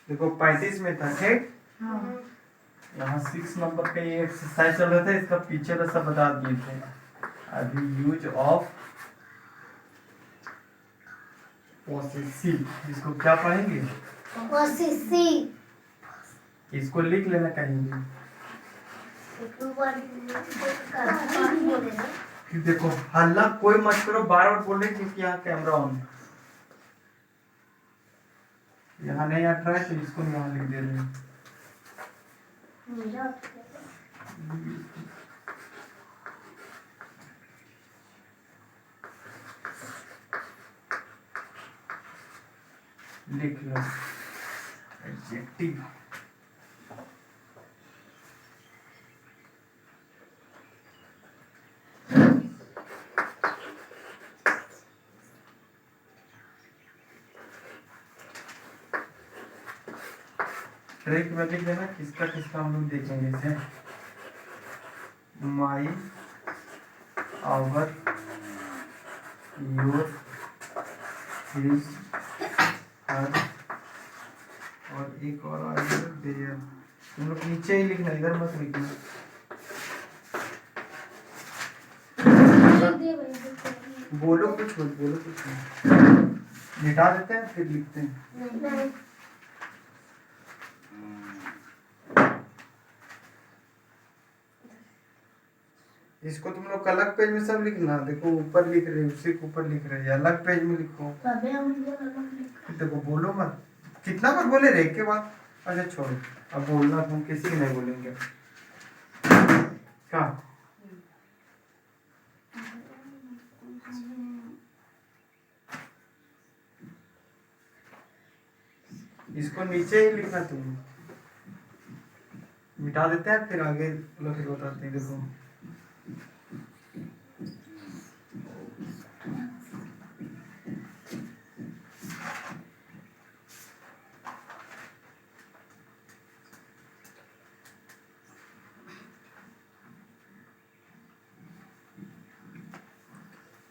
देखो 35 में था, ठीक। यहाँ 6 नंबर का ये एक्सरसाइज चल रहा था, इसका पीछे का सब बता दिए थे। अभी यूज ऑफ पॉसेसिव, इसको क्या पढ़ेंगे? पॉसेसिव। इसको लिख लेना कहीं भी। फिर देखो हल्ला कोई मत करो, बार बार बोल रहे क्योंकि यहाँ कैमरा ऑन, यहाँ नहीं हट रहा है तो इसको यहाँ लिख दे रहे हैं। लिख लो एडजेक्टिव। ट्रैक में लिख देना किसका किसका हम लोग देखेंगे इसे। माई, आवर, योर, हिज, हर, और एक और आएगा देयर। तुम लोग नीचे ही लिखना, इधर मत लिखना। बोलो कुछ मत, बोलो कुछ मत, मिटा देते हैं फिर लिखते हैं। इसको तुम लोग अलग पेज में सब लिखना। देखो ऊपर लिख रहे, उसी के ऊपर लिख रहे, अलग पेज में लिखो। देखो बोलो मत, कितना बार बोले रे के बाद। अच्छा छोड़ो, अब बोलना तुम किसी नहीं बोलेंगे। क्या इसको नीचे ही लिखना, तुम मिटा देते हैं फिर आगे लोग बताते हैं। देखो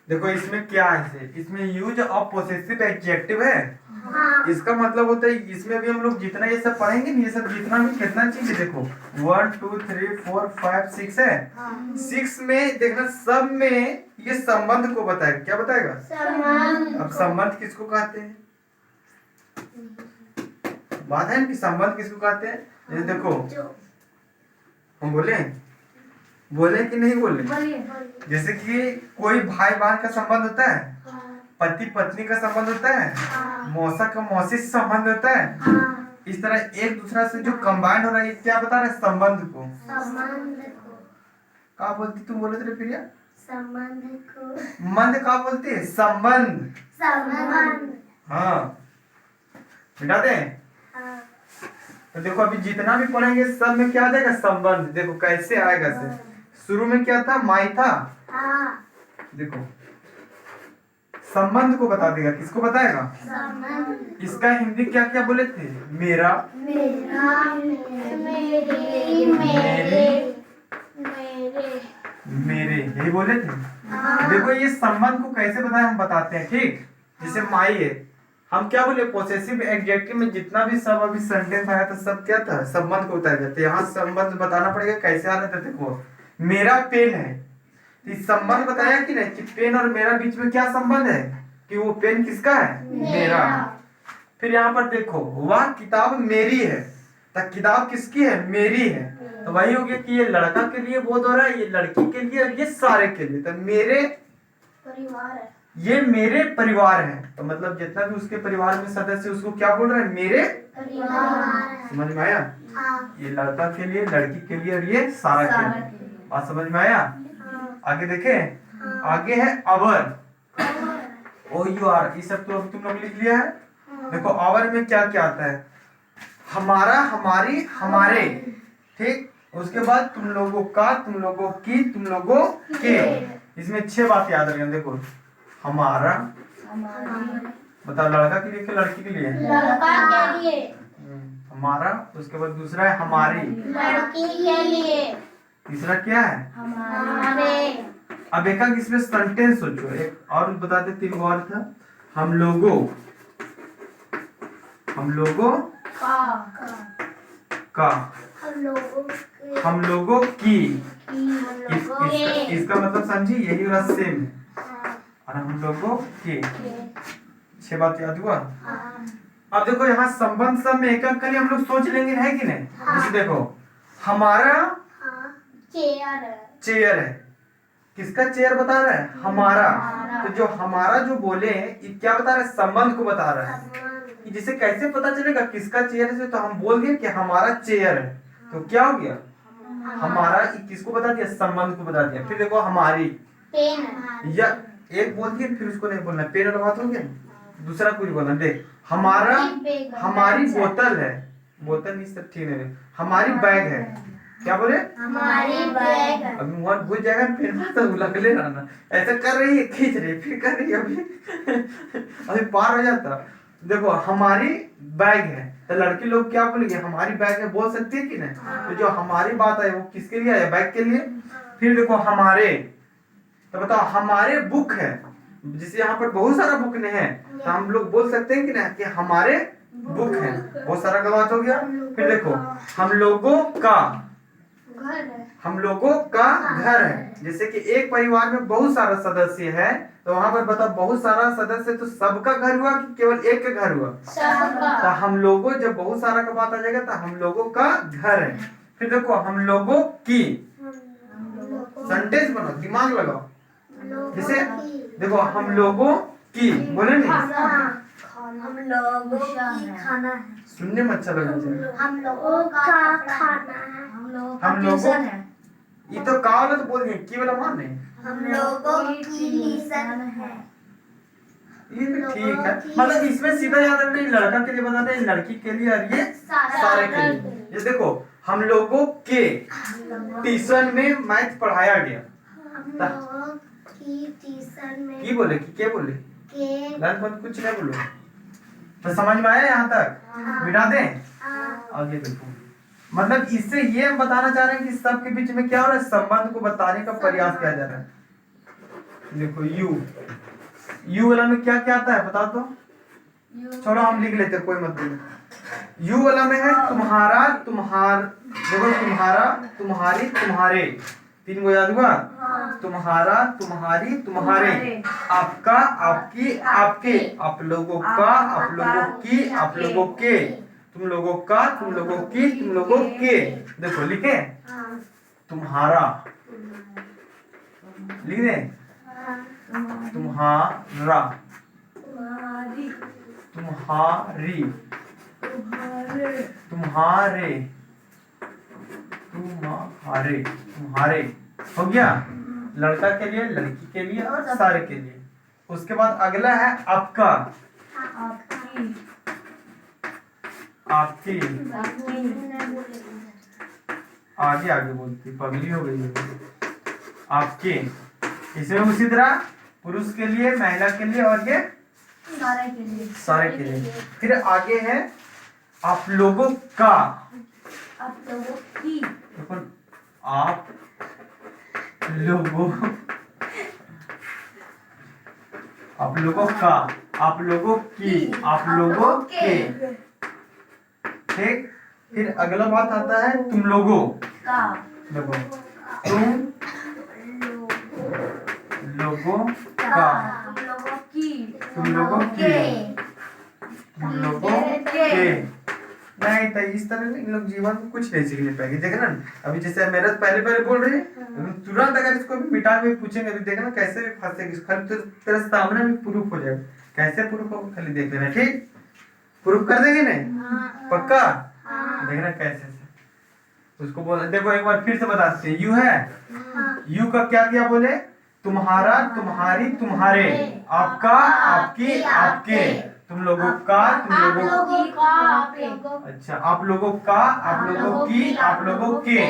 देखो इसमें क्या है, इसमें यूज ऑफ पोसेसिव एडजेक्टिव है। इसका मतलब होता है इसमें भी हम लोग जितना ये सब पढ़ेंगे ना, ये सब जितना भी कितना चीज है, देखो 1 2 3 4 5 6 है। 6 में देखना सब में ये संबंध को बताएगा। क्या बताएगा? अब संबंध किसको कहते हैं? बात है ना कि संबंध किसको कहते हैं। ये देखो हम बोले कि नहीं बोले? जैसे कि कोई भाई बहन का संबंध होता है, पति पत्नी का संबंध होता है, मौसा का मौसी से संबंध होता है। इस तरह एक दूसरा से जो कंबाइंड हो रहा है, क्या बता रहा है? संबंध को। क्या बोलती तुम? बोले थे प्रिया? संबंध को। मंद क्या बोलती है? संबंध। हाँ मिटा दे। तो देखो अभी जितना भी पढ़ेंगे सब में क्या आ जाएगा? संबंध। देखो कैसे आएगा से। शुरू में क्या था? माई था। देखो संबंध को बता देगा। किसको बताएगा? संबंध। इसका हिंदी क्या क्या बोले थे? मेरा, मेरे यही बोले थे। देखो ये संबंध को कैसे बताए हम बताते हैं, ठीक। जैसे माई है, हम क्या बोले? पोसेसिव एडजेक्टिव में जितना भी सब अभी सेंटेंस आया था सब क्या था? संबंध को बताया जाता है। यहाँ संबंध बताना पड़ेगा। कैसे आ रहा था? देखो मेरा पेन है, इस संबंध बताया कि नहीं कि पेन और मेरा बीच में क्या संबंध है? कि वो पेन किसका है? मेरा। फिर यहाँ पर देखो वह किताब मेरी है, तो किताब किसकी है? मेरी है। तो वही हो गया कि ये लड़का के लिए बोध हो रहा है, ये लड़की के लिए, और ये सारे के लिए। तो मेरे परिवार है, ये मेरे परिवार है। तो मतलब जितना भी उसके परिवार में सदस्य उसको क्या बोल रहा है? मेरे परिवार। समझ में आया? ये लड़का के लिए, लड़की के लिए, और ये सारा के लिए। बात समझ में आया? आगे देखे। आगे है अवर, ओ यू आर। ये सब तो अभी तुम लोग लिख लिया है। देखो अवर में क्या क्या आता है? हमारा, हमारी, हमारे, ठीक। उसके बाद तुम लोगों का, तुम लोगों की, तुम लोगों के। इसमें 6 बात याद रखना। देखो हमारा, बताओ लड़का के लिए कि लड़की के लिए? लड़का के लिए। हमारा। उसके बाद दूसरा है हमारी, लड़की के लिए। तीसरा क्या है? हमारे। अब एक इसमें सेंटेंस सोचो, एक और बताते, 3 और था। हम लोगों का हम लोगों हम लोगों की, के। इसका मतलब समझी, यही वाला सेम है। और हम लोगों के, 6 बात याद हुआ। अब देखो यहाँ संबंध सब में एक एक करके हम लोग सोच लेंगे, है कि नहीं? जैसे देखो हमारा चेयर है, किसका चेयर बता रहा है? हमारा। तो जो हमारा जो बोले ये क्या बता रहा है? संबंध को बता रहा है। कि जिसे कैसे पता चलेगा किसका चेयर है? तो हम बोल दिए कि हमारा चेयर है, तो क्या हो गया? हमारा किसको बता दिया? संबंध को बता दिया। फिर देखो हमारी, पेन या एक बोल दिए फिर उसको नहीं बोलना, पेन वाला बात हो गया। दूसरा कुछ बोलना, देख हमारा, हमारी बोतल है, बोतल इस सब ठीक नहीं, हमारी बैग है, क्या बोले? हमारी बैग। अभी वहां भूल जाएगा, फिर तो लगले रहना, ऐसा कर रही है, खींच रही है, फिर कर रही है, अभी पार हो जाता। देखो हमारी बैग है, तो लड़की लोग क्या बोलेंगे? हमारी बैग है, बोल सकती है कि नहीं? तो जो हमारी बात है वो किसके लिए है? बैग के लिए। फिर देखो हमारे, तो बताओ हमारे बुक है, जिसे यहाँ पर बहुत सारा बुक नहीं है, तो हम लोग बोल सकते हैं कि नहीं कि हमारे बुक है, बहुत सारा का बात हो गया। फिर देखो हम लोगों का, हम लोगों का घर है, जैसे कि एक परिवार में बहुत सारा सदस्य है, तो वहां पर बताओ बहुत सारा सदस्य, तो सबका घर हुआ कि केवल एक का घर हुआ? सबका। तो हम लोगों, जब बहुत सारा का बात आ जाएगा तो हम लोगों का घर है। फिर देखो हम लोगों की, सेंटेंस बनाओ, दिमाग लगाओ। जैसे देखो हम लोगों की बोले नहीं, हम लोगों की खाना है। सुनने में अच्छा लगना चाहिए। हम लोगों का खाना है। हम लोगों, ये तो का वाला तो बोल दिए, की वाला मान नहीं। हम लोगों की ट्यूशन है। ये भी ठीक है, मतलब इसमें सीधा याद रखना, लड़का के लिए बताते हैं, लड़की के लिए, और ये सारे के लिए। ये देखो हम लोगों के ट्यूशन में मैथ पढ़ाया गया, हम लोगों की ट्यूशन में की बोले कि के बोले, के। मत कुछ नहीं बोलो, तो समझ में आया यहाँ तक? मिटा दें आगे देखो। मतलब इससे ये हम बताना चाह रहे हैं कि सबके बीच में क्या हो रहा है? संबंध को बताने का प्रयास किया जा रहा है। देखो यू वाला में क्या क्या आता है बता दो? छोड़ो हम लिख लेते, कोई मतलब। यू वाला में है तुम्हारा, देखो तुम्हारा, तुम्हारी, तुम्हारे, 3 को याद हुआ? तुम्हारा, तुम्हारी, तुम्हारे, आपका, आपकी, आपके, आप लोगों का, आप लोगों की, आप लोगों के, तुम लोगों का, तुम लोगों की, तुम लोगों के। देखो लिखे तुम्हारा, लिख दे तुम्हारा, तुम्हारी, तुम्हारे, तुम्हारे, तुम्हारे, हो गया? लड़का के लिए, लड़की के लिए और सारे के लिए। उसके बाद अगला है आपका, आपकी, आगे आगे बोलती, पगली हो गई है। आपके, इसमें उसी तरह पुरुष के लिए, महिला के लिए, और ये सारे के लिए। फिर आगे है आप लोगों का, आप लोगों की, देखो आप लोगों, आप लोगों का, आप लोगों की, आप लोगों के, ठीक। फिर अगला बात आता है तुम लोगों का। देखो तुम लोगों का, तुम लोगों की, तुम लोगों के, तुम लोगों के। नहीं तो इस तरह इन लोग जीवन में कुछ नहीं सीखने पाएंगे। देखना अभी जैसे मेरे पहले पहले बोल रहे हैं, तुरंत अगर इसको भी मिटा के पूछेंगे, अभी देखना कैसे भी फंसेगी, खाली तो तेरे सामने भी प्रूफ हो जाएगा। कैसे प्रूफ होगा खाली देख लेना, ठीक? प्रूफ कर देंगे नहीं? पक्का? देखना कैसे से उसको बोल। देखो एक बार फिर से बताते हैं, यू है, यू का क्या क्या बोले? तुम्हारा, तुम्हारी, तुम्हारे, आपका, आपकी, आपके, तुम लोगों का, तुम लोगों की, अच्छा आप लोगों का, आप लोगों की, आप लोगों के,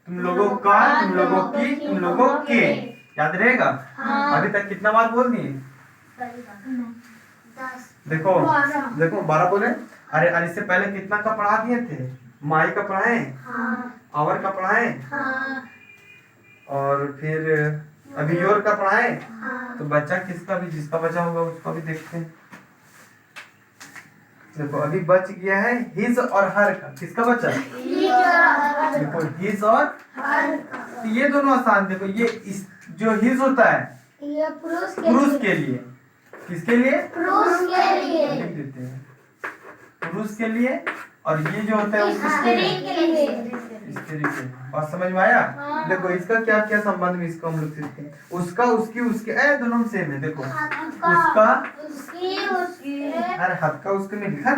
तुम लोगों का, तुम लोगों की, तुम लोगों के। याद रहेगा? अभी तक कितना बात बोल दिए? देखो देखो 12 बोले। अरे इससे पहले कितना का पढ़ा दिए थे? माई का पढ़ाए, आवर का पढ़ाए, और फिर अभी योर का पढ़ाए, तो बच्चा किसका भी, जिसका बचा होगा उसका भी देखते हैं। देखो अभी बच गया है हिज और हर का। किसका बचा? देखो हिज और तो ये दोनों आसान। देखो ये इस जो हिज होता है ये पुरुष पुरुष के लिए, किसके लिए? पुरुष के लिए, लिख देते हैं पुरुष के लिए। और ये जो होता है वो किसके स्त्री लिए? के लिए। स्त्री के लिए। बात समझ में आया? देखो इसका क्या क्या संबंध में इसको हम लोग सीखते हैं। उसका, उसकी, उसके, दोनों सेम है। देखो उसका, उसकी, उसके, अरे हाथ का उसके में लिखा है।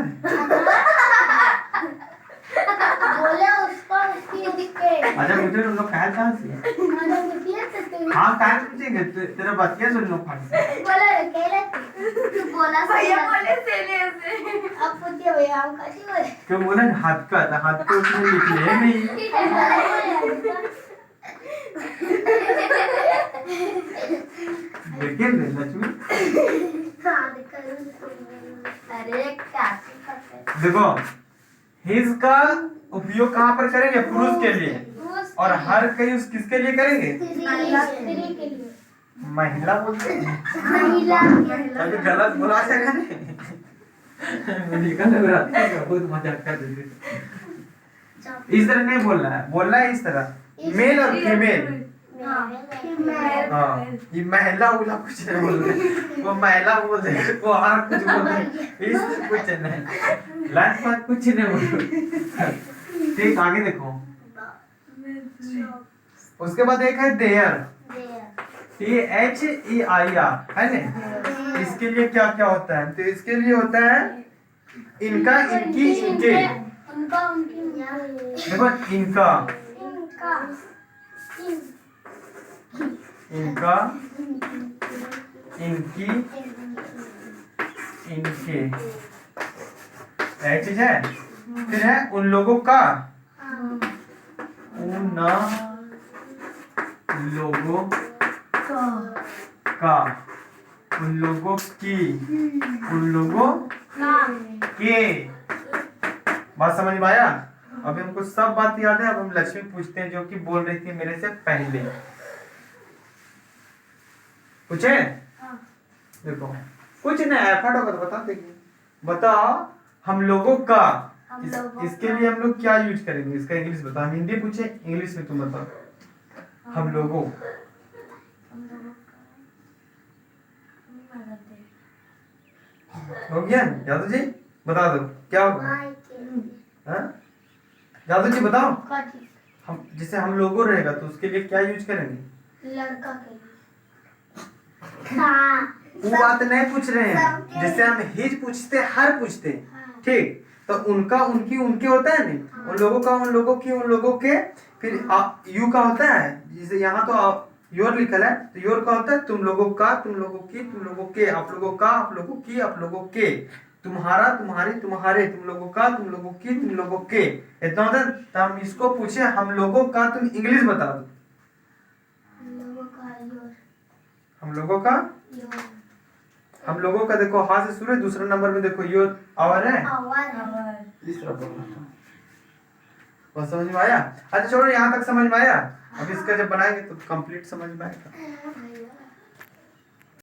बोले उसका, उसकी, उसके। अच्छा मुझे तुम लोग कहाँ से है? हाँ कहाँ पूछेंगे? तेरा बात क्या सुन लो बोला अकेले तू बोला भैया बोले सेले से अब पूछिए भैया हम कैसे बोले क्यों बोला हाथ का था, हाथ को उसमें लिखले नहीं। देखिए लक्ष्मी, अरे कैसे करते देखो हिज का उपयोग कहाँ पर करेंगे? पुरुष के लिए। और हर कई उस किसके लिए करेंगे? स्त्री के लिए। महिला बोलते हैं। महिला कभी गलत बोला जाएगा नहीं। निकल लग रहा था, बहुत मजाक कर रहे थे। इस तरह नहीं बोलना है, बोलना है इस तरह मेल और फीमेल। हाँ ये महिला उला कुछ नहीं बोल रहे, वो महिला बोल रहे, वो और कुछ बोल रहे, इस कुछ नहीं, लास्ट बात कुछ नहीं बोल रहे। ठीक आगे देखो। उसके बाद एक है देयर, THEIR है ना। इसके लिए क्या क्या होता है? तो इसके लिए होता है इनका, इनकी, इनके। उनका, उनकी, देखो इनका, इनका, इनका, इनकी, इनके, यही चीज है। फिर है उन लोगों का, उन लोगों का, उन लोगों की, उन लोगों के। बात समझ में आया? अभी हमको सब बात याद है। अब हम लक्ष्मी पूछते हैं जो कि बोल रही थी मेरे से पहले। पूछे? देखो कुछ नहीं, एफर्ट होगा तो बता देंगे। बताओ हम लोगों का, इसके लिए हम लोग क्या यूज करेंगे? इसका इंग्लिश बताओ। हिंदी पूछे, इंग्लिश में तुम बताओ। हम लोगों, हो गया? यादव जी बता दो क्या होगा? हाँ? यादव जी बताओ। हम जैसे हम लोगों रहेगा तो उसके लिए क्या यूज करेंगे? लड़का के लिए। वो बात नहीं पूछ रहे हैं। जैसे हम हिज पूछते, हर पूछते, ठीक, तो उनका, उनकी, उनके होता है नहीं। उन लोगों का, उन लोगों की, उन लोगों के। फिर यू का होता है, जैसे यहाँ तो योर लिखल है, तो योर का होता है तुम लोगों का, तुम लोगों की, तुम लोगों के, आप लोगों का, आप लोगों की, आप लोगों के, तुम्हारा, तुम्हारी, तुम्हारे, तुम लोगों का, तुम लोगों की, तुम लोगों के। इतना होता है। तो हम इसको पूछे हम लोगों का, तुम इंग्लिश बता दो। हम लोगों का, हम लोगों का देखो हाँ से शुरू है। दूसरे नंबर में देखो योर आवर है। इस तरह बोलना। बस समझ में आया? अच्छा छोड़ो, यहाँ तक समझ में आया। अब इसका जब बनाएंगे तो कंप्लीट समझ में आएगा।